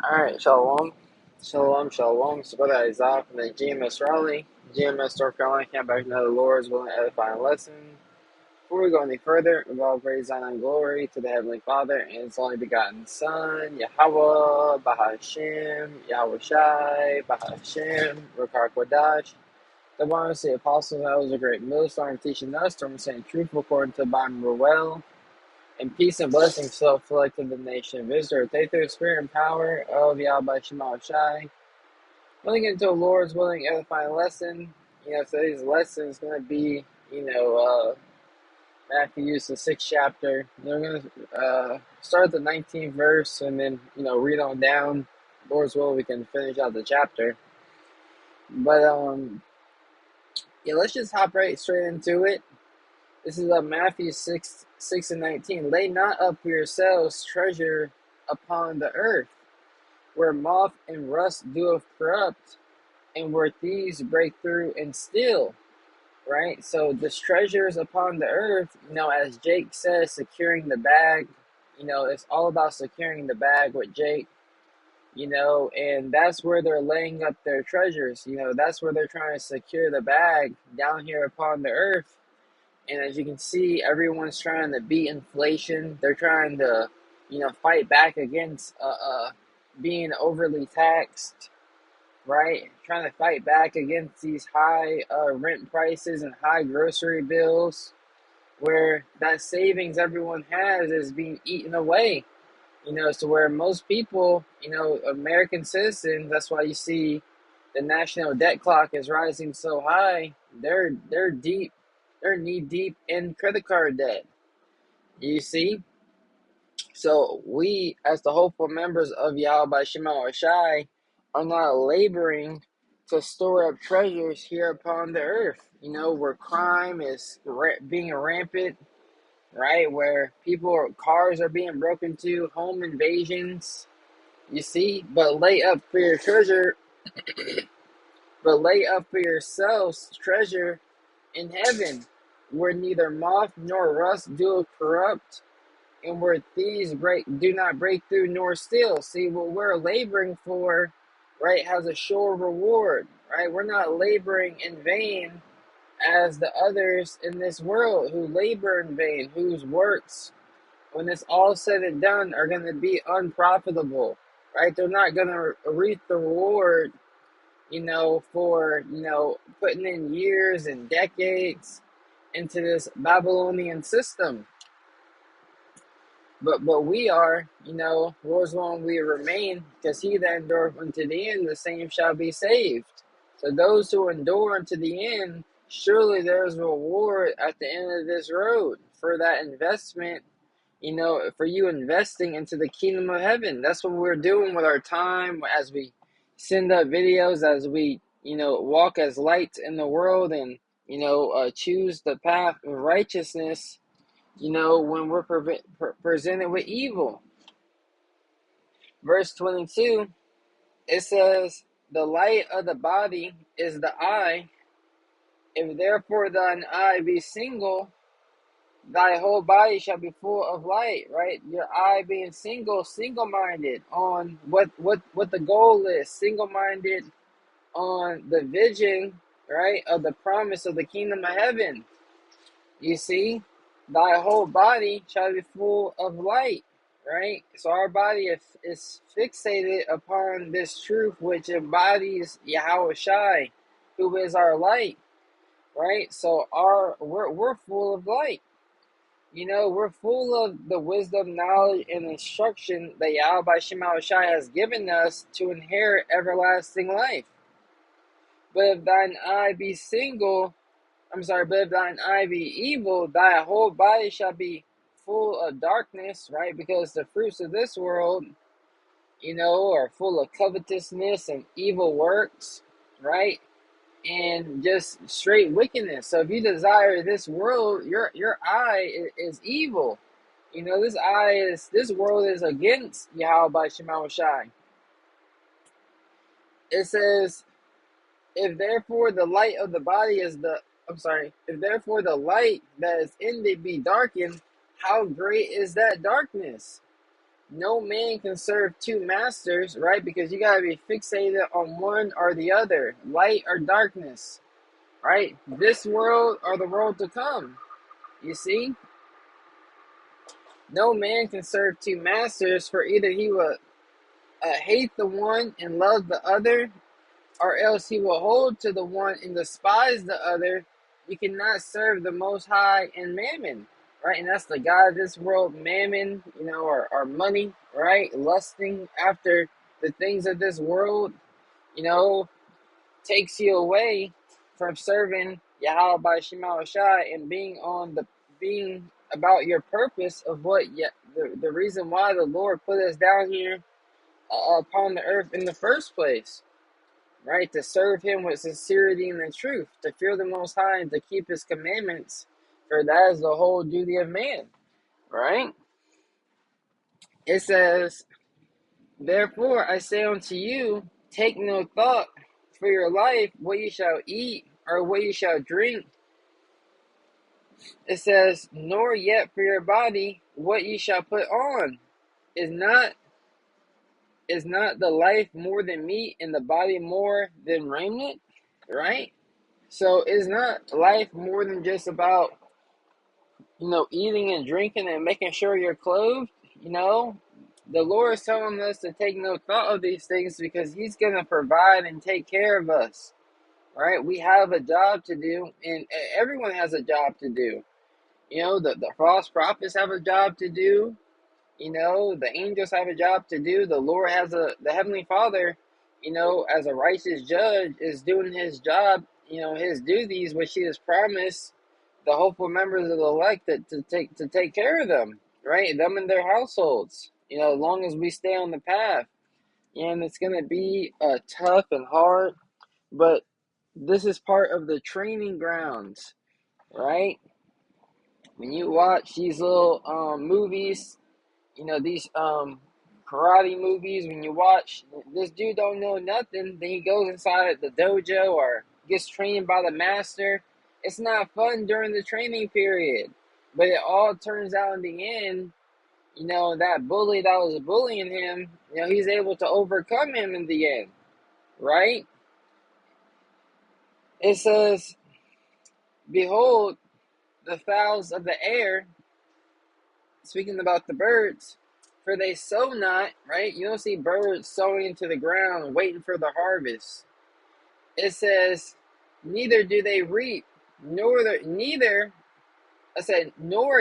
Alright, Shalom. Shalom, Shalom. It's Brother Isaiah from the GMS Raleigh, GMS North Carolina camp back to another Lord's willing edifying lesson. Before we go any further, we all praise and glory to the Heavenly Father and His only begotten Son, Yahweh, Bahashem, Yahweh Shai, Bahashem, Rakar Kodash. The one of the apostles that was a great millstone teaching us to understand truth according to Bible well. And peace and blessings flow to the nation of Israel. Take the spirit and power of Yahweh Shema Shai. Willing into a Lord's willing edifying lesson. Today's lesson is going to be, Matthew, the 6th chapter. We're going to start at the 19th verse and then, read on down. Lord's will, we can finish out the chapter. But, let's just hop right straight into it. This is Matthew 6 and 19. Lay not up for yourselves treasure upon the earth, where moth and rust doeth corrupt, and where thieves break through and steal. Right? So this treasures upon the earth, as Jake says, securing the bag. It's all about securing the bag with Jake. And that's where they're laying up their treasures. That's where they're trying to secure the bag down here upon the earth. And as you can see, everyone's trying to beat inflation. They're trying to, fight back against being overly taxed, right? Trying to fight back against these high rent prices and high grocery bills, where that savings everyone has is being eaten away. So where most people, American citizens, that's why you see the national debt clock is rising so high. They're knee deep in credit card debt. You see? So we, as the hopeful members of Yahweh Shema Shai, are not laboring to store up treasures here upon the earth. Where crime is being rampant, right? Where cars are being broken into, home invasions. You see? But lay up for your treasure, but lay up for yourselves treasure in heaven, where neither moth nor rust do corrupt, and where thieves do not break through nor steal. See, what we're laboring for, right, has a sure reward, right? We're not laboring in vain as the others in this world who labor in vain, whose works, when it's all said and done, are going to be unprofitable, right? They're not going to reap the reward, for, putting in years and decades into this Babylonian system. But we are, Lord's willing we remain, because he that endureth unto the end, the same shall be saved. So those who endure unto the end, surely there's a reward at the end of this road for that investment, for you investing into the kingdom of heaven. That's what we're doing with our time as we send up videos, as we, walk as lights in the world and, choose the path of righteousness, when we're presented with evil. Verse 22, it says, the light of the body is the eye. If therefore thine eye be single, thy whole body shall be full of light, right? Your eye being single-minded on what the goal is, single-minded on the vision, right, of the promise of the kingdom of heaven. You see, thy whole body shall be full of light, right? So our body is fixated upon this truth which embodies Yahweh Shai, who is our light, right? So we're full of light. We're full of the wisdom, knowledge, and instruction that Yahweh Shema Shai has given us to inherit everlasting life. But if thine eye be but if thine eye be evil, thy whole body shall be full of darkness, right? Because the fruits of this world, are full of covetousness and evil works, right? And just straight wickedness. So if you desire this world, your eye is evil. This world is against Yahweh Shema Shai. It says, if therefore the light of the body if therefore the light that is in thee be darkened, how great is that darkness? No man can serve two masters, right? Because you got to be fixated on one or the other, light or darkness, right? This world or the world to come. You see? No man can serve two masters, for either he will hate the one and love the other, or else he will hold to the one and despise the other. You cannot serve the Most High and mammon, right? And that's the God of this world, mammon, or money, right? Lusting after the things of this world, you know, takes you away from serving Yahweh by Shema Shai and being about your purpose of the reason why the Lord put us down here upon the earth in the first place, right? To serve Him with sincerity and the truth, to fear the Most High and to keep His commandments, for that is the whole duty of man, right? It says, therefore I say unto you, take no thought for your life, what you shall eat or what you shall drink. It says, nor yet for your body, what you shall put on. Is not the life more than meat and the body more than raiment, right? So is not life more than just about, eating and drinking and making sure you're clothed? The Lord is telling us to take no thought of these things because He's going to provide and take care of us, right? We have a job to do, and everyone has a job to do. The false prophets have a job to do. The angels have a job to do. The Lord the Heavenly Father, as a righteous judge, is doing His job, His duties, which He has promised the hopeful members of the elect to take care of them, right? Them and their households, as long as we stay on the path. And it's going to be tough and hard, but this is part of the training grounds, right? When you watch these little movies, these karate movies, when you watch this dude don't know nothing, then he goes inside the dojo or gets trained by the master. It's not fun during the training period, but it all turns out in the end, that bully that was bullying him, he's able to overcome him in the end, right? It says, behold, the fowls of the air, speaking about the birds, for they sow not, right? You don't see birds sowing into the ground, waiting for the harvest. It says, neither do they reap, nor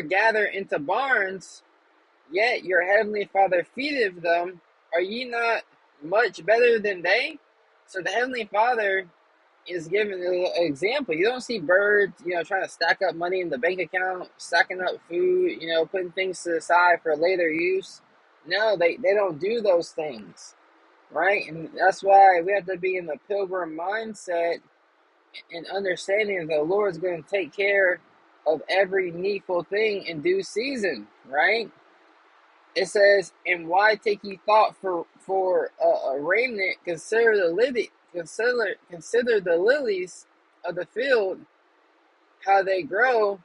gather into barns, yet your heavenly Father feedeth them. Are ye not much better than they? So the heavenly Father is giving an example. You don't see birds, trying to stack up money in the bank account, stacking up food, putting things to the side for later use. No, they don't do those things, right? And that's why we have to be in the pilgrim mindset and understanding that the Lord's going to take care of every needful thing in due season, right? It says, and why take ye thought for a raiment? Consider the lilies of the field, how they grow.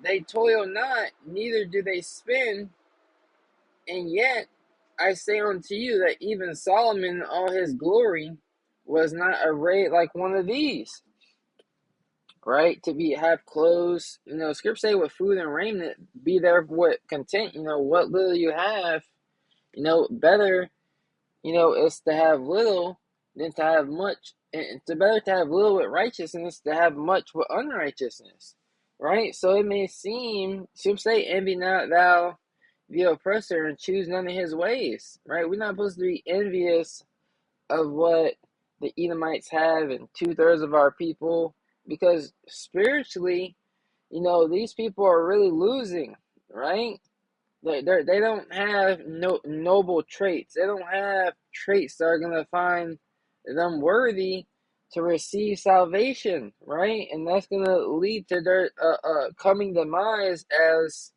They toil not, neither do they spin. And yet I say unto you that even Solomon in all his glory was not arrayed like one of these. Right? Have clothes. Scripture say with food and raiment, be there with content. What little you have, better, is to have little than to have much. And it's better to have little with righteousness than to have much with unrighteousness. Right? So it may seem, Scripture say, envy not thou the oppressor and choose none of his ways. Right? We're not supposed to be envious of what the Edomites have and 2/3 of our people, because spiritually, these people are really losing, right? They don't have noble traits. They don't have traits that are going to find them worthy to receive salvation, right? And that's going to lead to their coming demise, as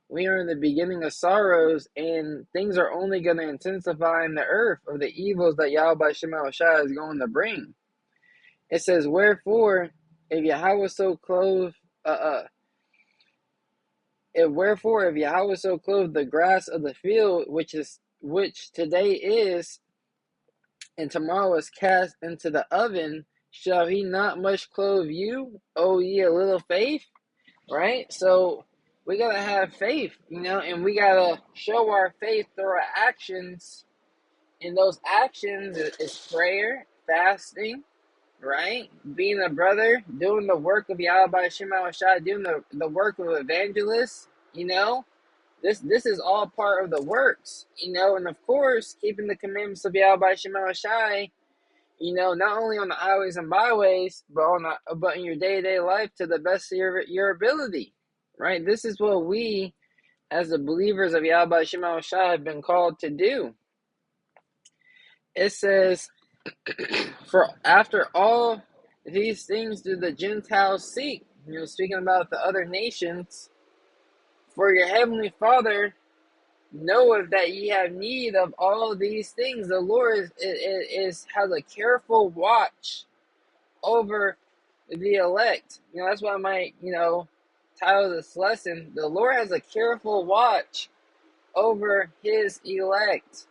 we are in the beginning of sorrows, and things are only going to intensify in the earth of the evils that Yahweh Shema Shai is going to bring. It says, wherefore, if Yahweh so clothe, Wherefore, if Yahweh so clothe the grass of the field, which today is, and tomorrow is cast into the oven, shall he not much clothe you, O ye a little faith? Right? So we gotta have faith, and we gotta show our faith through our actions. And those actions is prayer, fasting, right? Being a brother, doing the work of Yahweh Shema Shai, doing the work of evangelists, This is all part of the works, and of course, keeping the commandments of Yahweh Shema Shai, not only on the highways and byways, but in your day-to-day life to the best of your ability, right? This is what we, as the believers of Yahweh Shema Shai, have been called to do. It says, for after all these things do the Gentiles seek, speaking about the other nations, for your heavenly Father knoweth that ye have need of all these things. The Lord has a careful watch over the elect. That's why I might, title this lesson, the Lord has a careful watch over his elect,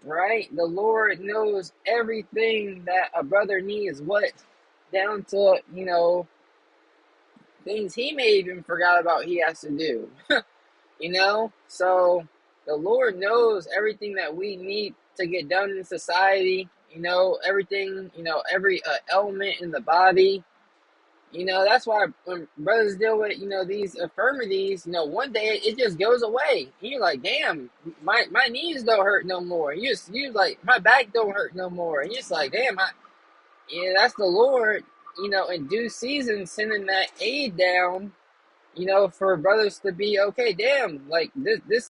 right? The Lord knows everything that a brother needs, down to, things he may even forgot about he has to do. So the Lord knows everything that we need to get done in society, everything, every element in the body. That's why when brothers deal with, these infirmities, one day it just goes away. And you're like, damn, my knees don't hurt no more. You like, my back don't hurt no more. And you're just like, damn, that's the Lord, in due season sending that aid down, for brothers to be okay. Damn, like this